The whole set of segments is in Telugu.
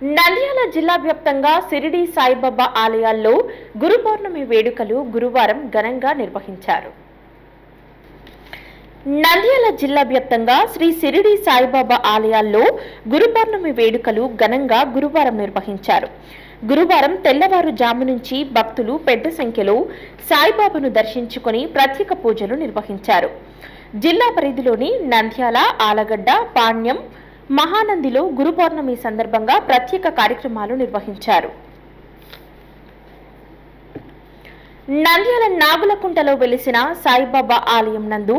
నంద్యాల జిల్లా వ్యాప్తంగా షిరిడి సాయిబాబా ఆలయాల్లో గురు పౌర్ణమి వేడుకలు గురువారం ఘనంగా నిర్వహించారు. నంద్యాల జిల్లా వ్యాప్తంగా శ్రీ షిరిడి సాయిబాబా ఆలయాల్లో గురు పౌర్ణమి వేడుకలు ఘనంగా గురువారం నిర్వహించారు. గురువారం తెల్లవారుజాము నుంచి భక్తులు పెద్ద సంఖ్యలో సాయిబాబాను దర్శించుకుని ప్రత్యేక పూజలు నిర్వహించారు. జిల్లా పరిధిలోని నంద్యాల, ఆలగడ్డ, పాణ్యం, మహానందిలో గురు పౌర్ణమి సందర్భంగా ప్రత్యేక కార్యక్రమాలు నిర్వహించారు. నంద్యాల నాగులకుంటలో వెలిసిన సాయిబాబా ఆలయం నందు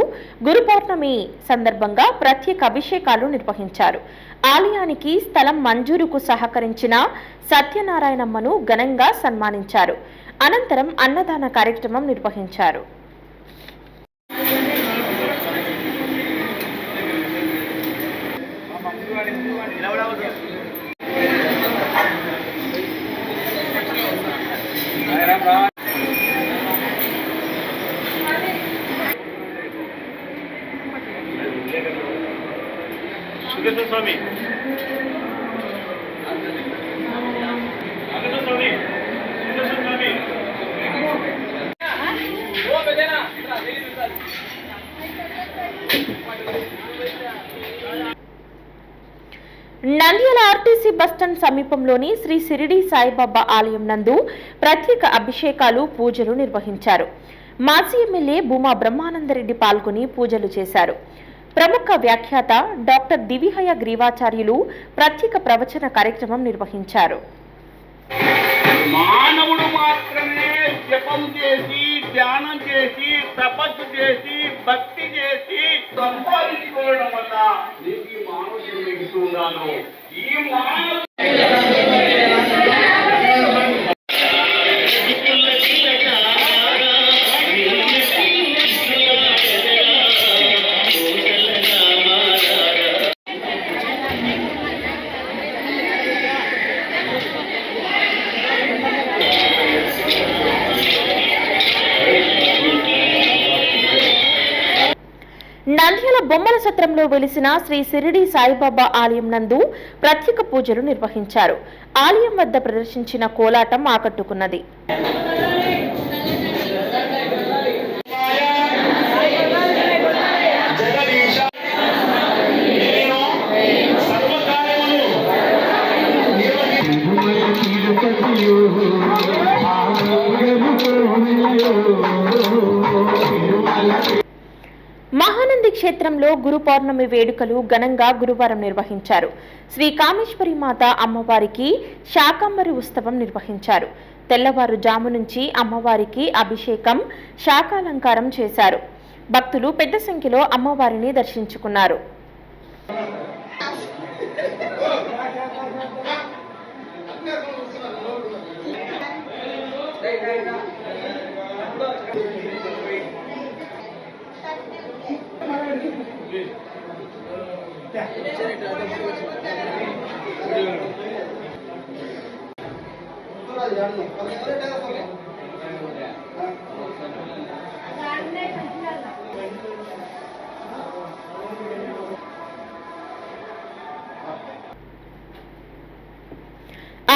గురు పౌర్ణమి సందర్భంగా ప్రత్యేక అభిషేకాలు నిర్వహించారు. ఆలయానికి స్థలం మంజూరుకు సహకరించిన సత్యనారాయణమ్మను ఘనంగా సన్మానించారు. అనంతరం అన్నదాన కార్యక్రమం నిర్వహించారు. స్వామి నంద్యాల ఆర్టీసీ బస్టాండ్ సమీపంలోని శ్రీ షిరిడి సాయిబాబా ఆలయం నందు ప్రత్యేక అభిషేకాలు, పూజలు నిర్వహించారు. మాజీ ఎమ్మెల్యే భూమా బ్రహ్మానందరెడ్డి పాల్గొని పూజలు చేశారు. ప్రముఖ వ్యాఖ్యాత డాక్టర్ దివిహయ గ్రీవాచార్యులు ప్రత్యేక ప్రవచన కార్యక్రమం నిర్వహించారు. మానవుడు మాత్రమే జపం చేసి, ధ్యానం చేసి, తపస్సు చేసి, భక్తి చేసి సంపాదించుకోవడం వల్ల నీకు ఈ మానవుడు మిగుతున్నాను. ఈ మానవుడు నంద్యాల బొమ్మల సత్రంలో వెలిసిన శ్రీ షిరిడి సాయిబాబా ఆలయం నందు ప్రత్యేక పూజలు నిర్వహించారు. ఆలయం వద్ద ప్రదర్శించిన కోలాటం ఆకట్టుకున్నది. మహానంది క్షేత్రంలో గురు పౌర్ణమి వేడుకలు ఘనంగా గురువారం నిర్వహించారు. శ్రీ కామేశ్వరి మాత అమ్మవారికి శాకంబరి ఉత్సవం నిర్వహించారు. తెల్లవారుజాము నుంచి అమ్మవారికి అభిషేకం, శాకాలంకారం చేశారు. భక్తులు పెద్ద సంఖ్యలో అమ్మవారిని దర్శించుకున్నారు.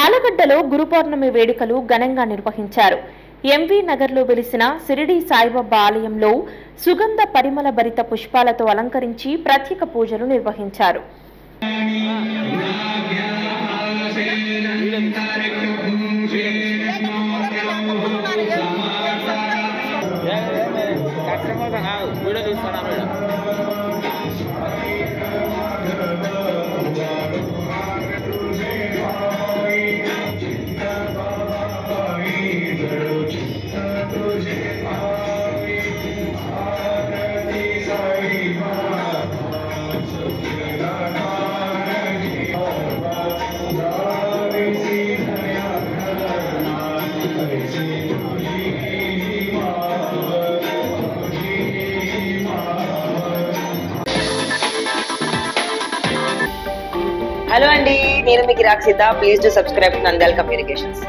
ఆలగడ్డలో గురు పౌర్ణమి వేడుకలు ఘనంగా నిర్వహించారు. ఎంవి నగర్లో వెలిసిన షిరిడి సాయిబాబా ఆలయంలో సుగంధ పరిమళ భరిత పుష్పాలతో అలంకరించి ప్రత్యేక పూజలు నిర్వహించారు. హలో అండి, నేను మీకు Rakshitha. Please to subscribe Nandyal communications.